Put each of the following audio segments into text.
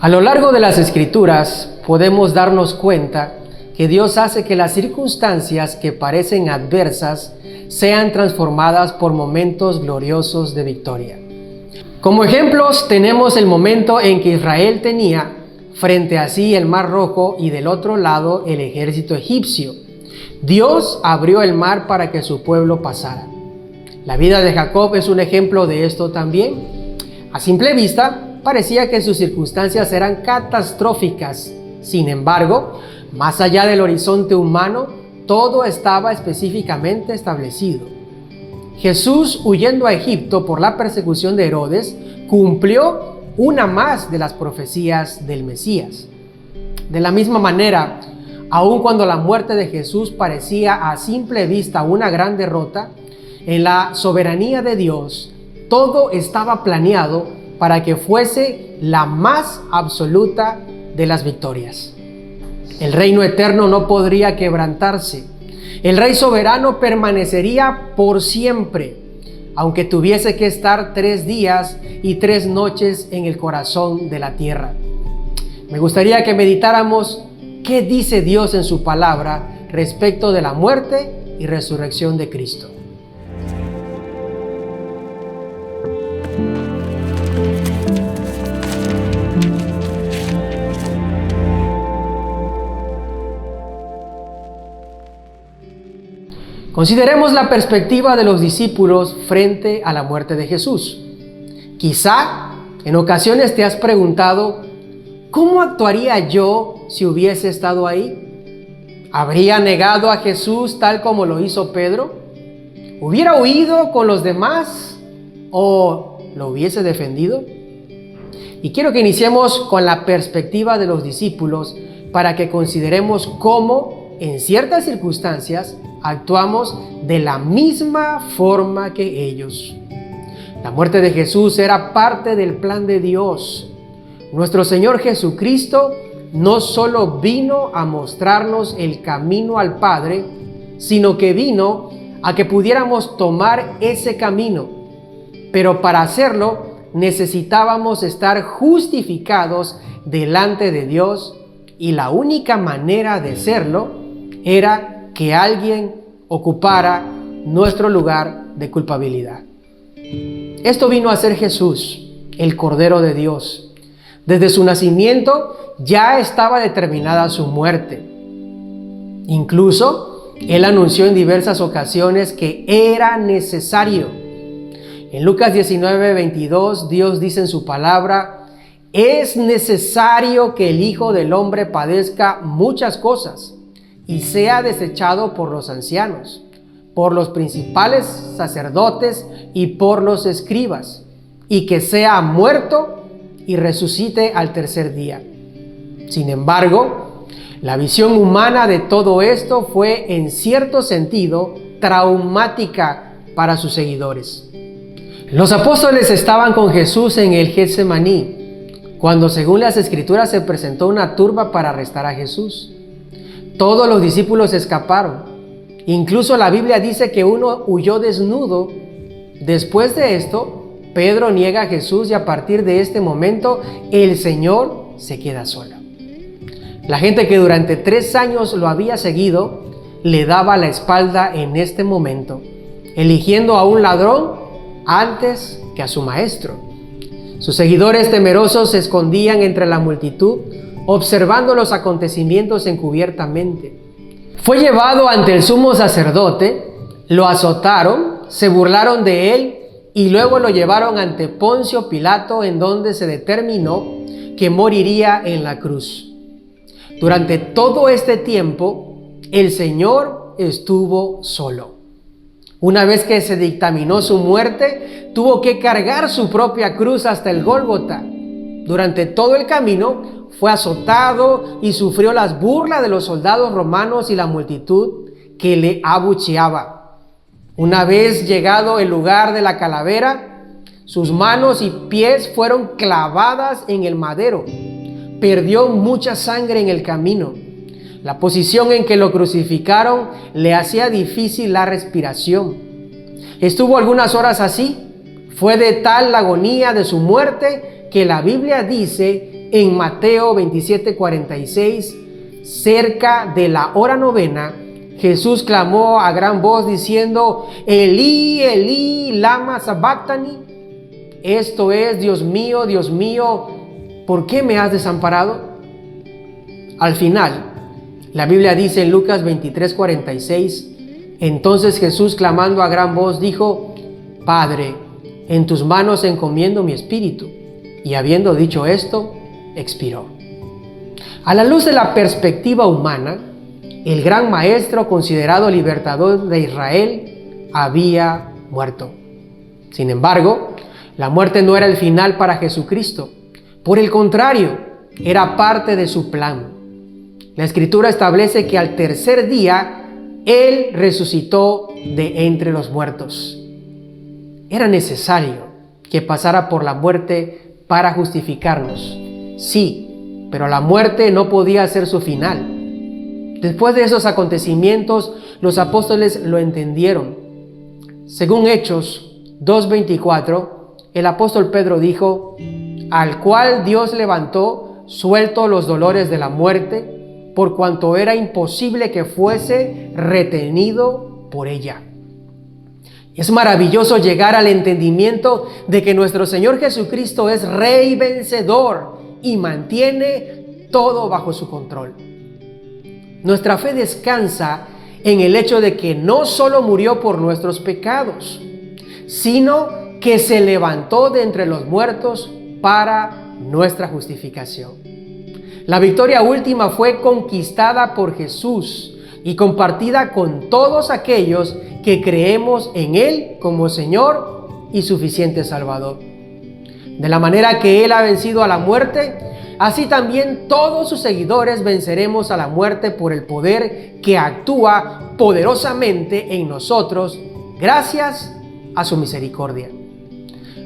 A lo largo de las Escrituras podemos darnos cuenta que Dios hace que las circunstancias que parecen adversas sean transformadas por momentos gloriosos de victoria. Como ejemplos tenemos el momento en que Israel tenía frente a sí el Mar Rojo y del otro lado el ejército egipcio. Dios abrió el mar para que su pueblo pasara. La vida de Jacob es un ejemplo de esto también. A simple vista, parecía que sus circunstancias eran catastróficas. Sin embargo, más allá del horizonte humano, todo estaba específicamente establecido. Jesús, huyendo a Egipto por la persecución de Herodes, cumplió una más de las profecías del Mesías. De la misma manera, aun cuando la muerte de Jesús parecía a simple vista una gran derrota, en la soberanía de Dios, todo estaba planeado para que fuese la más absoluta de las victorias. El reino eterno no podría quebrantarse. El Rey soberano permanecería por siempre, aunque tuviese que estar 3 días y 3 noches en el corazón de la tierra. Me gustaría que meditáramos qué dice Dios en su palabra respecto de la muerte y resurrección de Cristo. Consideremos la perspectiva de los discípulos frente a la muerte de Jesús. Quizá en ocasiones te has preguntado, ¿cómo actuaría yo si hubiese estado ahí? ¿Habría negado a Jesús tal como lo hizo Pedro? ¿Hubiera huido con los demás o lo hubiese defendido? Y quiero que iniciemos con la perspectiva de los discípulos para que consideremos cómo en ciertas circunstancias actuamos de la misma forma que ellos. La muerte de Jesús era parte del plan de Dios. Nuestro Señor Jesucristo no solo vino a mostrarnos el camino al Padre, sino que vino a que pudiéramos tomar ese camino. Pero para hacerlo necesitábamos estar justificados delante de Dios, y la única manera de serlo era que alguien ocupara nuestro lugar de culpabilidad. Esto vino a ser Jesús, el Cordero de Dios. Desde su nacimiento ya estaba determinada su muerte. Incluso, Él anunció en diversas ocasiones que era necesario. En Lucas 19:22, Dios dice en su palabra, es necesario que el Hijo del Hombre padezca muchas cosas y sea desechado por los ancianos, por los principales sacerdotes y por los escribas, y que sea muerto y resucite al tercer día. Sin embargo, la visión humana de todo esto fue en cierto sentido traumática para sus seguidores. Los apóstoles estaban con Jesús en el Getsemaní, cuando según las Escrituras se presentó una turba para arrestar a Jesús. Todos los discípulos escaparon. Incluso la Biblia dice que uno huyó desnudo. Después de esto, Pedro niega a Jesús y a partir de este momento, el Señor se queda solo. La gente que durante 3 años lo había seguido, le daba la espalda en este momento, eligiendo a un ladrón antes que a su maestro. Sus seguidores temerosos se escondían entre la multitud, observando los acontecimientos encubiertamente. Fue llevado ante el sumo sacerdote, lo azotaron, se burlaron de él y luego lo llevaron ante Poncio Pilato, en donde se determinó que moriría en la cruz. Durante todo este tiempo, el Señor estuvo solo. Una vez que se dictaminó su muerte, tuvo que cargar su propia cruz hasta el Gólgota. Durante todo el camino, fue azotado y sufrió las burlas de los soldados romanos y la multitud que le abucheaba. Una vez llegado el lugar de la calavera, sus manos y pies fueron clavadas en el madero. Perdió mucha sangre en el camino. La posición en que lo crucificaron le hacía difícil la respiración. Estuvo algunas horas así. Fue de tal la agonía de su muerte que la Biblia dice en Mateo 27:46, cerca de la hora novena, Jesús clamó a gran voz diciendo: Elí, Elí, lama sabactani. Esto es: Dios mío, ¿por qué me has desamparado? Al final, la Biblia dice en Lucas 23:46, entonces Jesús, clamando a gran voz, dijo: Padre, en tus manos encomiendo mi espíritu. Y habiendo dicho esto, expiró. A la luz de la perspectiva humana, el gran maestro, considerado libertador de Israel, había muerto. Sin embargo, la muerte no era el final para Jesucristo. Por el contrario, era parte de su plan. La Escritura establece que al tercer día, Él resucitó de entre los muertos. Era necesario que pasara por la muerte para justificarnos. Sí, pero la muerte no podía ser su final. Después de esos acontecimientos, los apóstoles lo entendieron. Según Hechos 2:24, el apóstol Pedro dijo: al cual Dios levantó, suelto los dolores de la muerte, por cuanto era imposible que fuese retenido por ella. Es maravilloso llegar al entendimiento de que nuestro Señor Jesucristo es Rey vencedor y mantiene todo bajo su control. Nuestra fe descansa en el hecho de que no solo murió por nuestros pecados, sino que se levantó de entre los muertos para nuestra justificación. La victoria última fue conquistada por Jesús y compartida con todos aquellos que creemos en Él como Señor y suficiente Salvador. De la manera que Él ha vencido a la muerte, así también todos sus seguidores venceremos a la muerte por el poder que actúa poderosamente en nosotros gracias a su misericordia.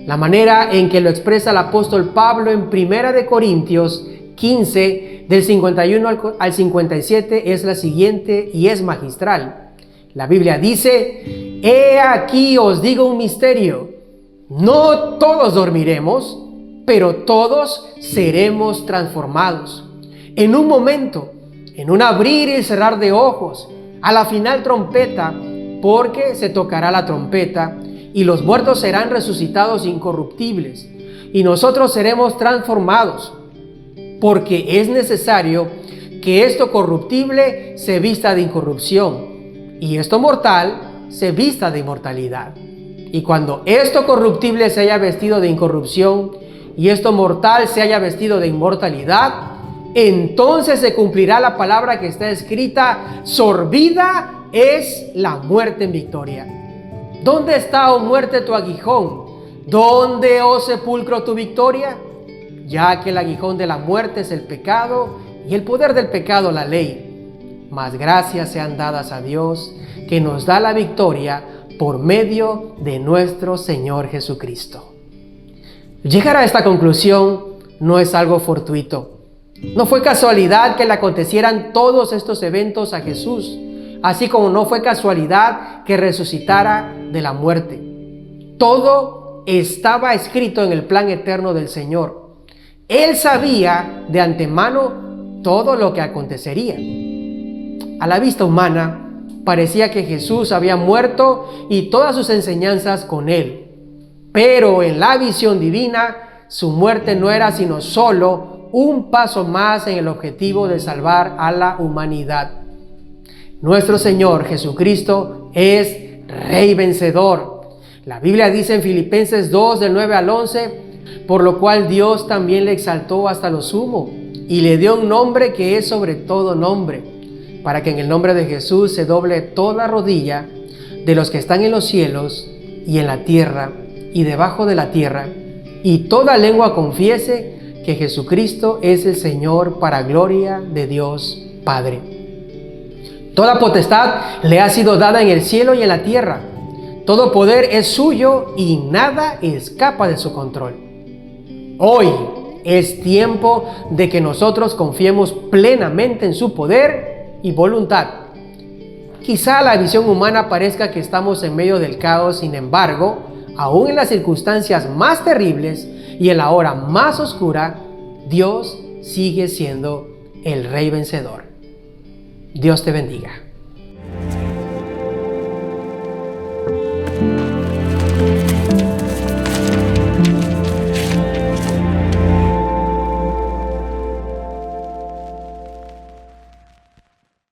La manera en que lo expresa el apóstol Pablo en 1 Corintios 15, del 51 al 57, es la siguiente y es magistral. La Biblia dice: he aquí os digo un misterio, no todos dormiremos, pero todos seremos transformados. En un momento, en un abrir y cerrar de ojos, a la final trompeta, porque se tocará la trompeta, y los muertos serán resucitados incorruptibles, y nosotros seremos transformados, porque es necesario que esto corruptible se vista de incorrupción, y esto mortal se vista de inmortalidad. Y cuando esto corruptible se haya vestido de incorrupción, y esto mortal se haya vestido de inmortalidad, entonces se cumplirá la palabra que está escrita: sorbida es la muerte en victoria. ¿Dónde está, oh muerte, tu aguijón? ¿Dónde, oh sepulcro, tu victoria? Ya que el aguijón de la muerte es el pecado, y el poder del pecado la ley. Mas gracias sean dadas a Dios, que nos da la victoria por medio de nuestro Señor Jesucristo. Llegar a esta conclusión no es algo fortuito. No fue casualidad que le acontecieran todos estos eventos a Jesús, así como no fue casualidad que resucitara de la muerte. Todo estaba escrito en el plan eterno del Señor. Él sabía de antemano todo lo que acontecería. A la vista humana, parecía que Jesús había muerto y todas sus enseñanzas con él. Pero en la visión divina, su muerte no era sino solo un paso más en el objetivo de salvar a la humanidad. Nuestro Señor Jesucristo es Rey vencedor. La Biblia dice en Filipenses 2, del 9 al 11, por lo cual Dios también le exaltó hasta lo sumo y le dio un nombre que es sobre todo nombre, para que en el nombre de Jesús se doble toda rodilla de los que están en los cielos y en la tierra y debajo de la tierra, y toda lengua confiese que Jesucristo es el Señor, para gloria de Dios Padre. Toda potestad le ha sido dada en el cielo y en la tierra. Todo poder es suyo y nada escapa de su control. Hoy es tiempo de que nosotros confiemos plenamente en su poder y voluntad. Quizá a la visión humana parezca que estamos en medio del caos, sin embargo, aún en las circunstancias más terribles y en la hora más oscura, Dios sigue siendo el Rey vencedor. Dios te bendiga.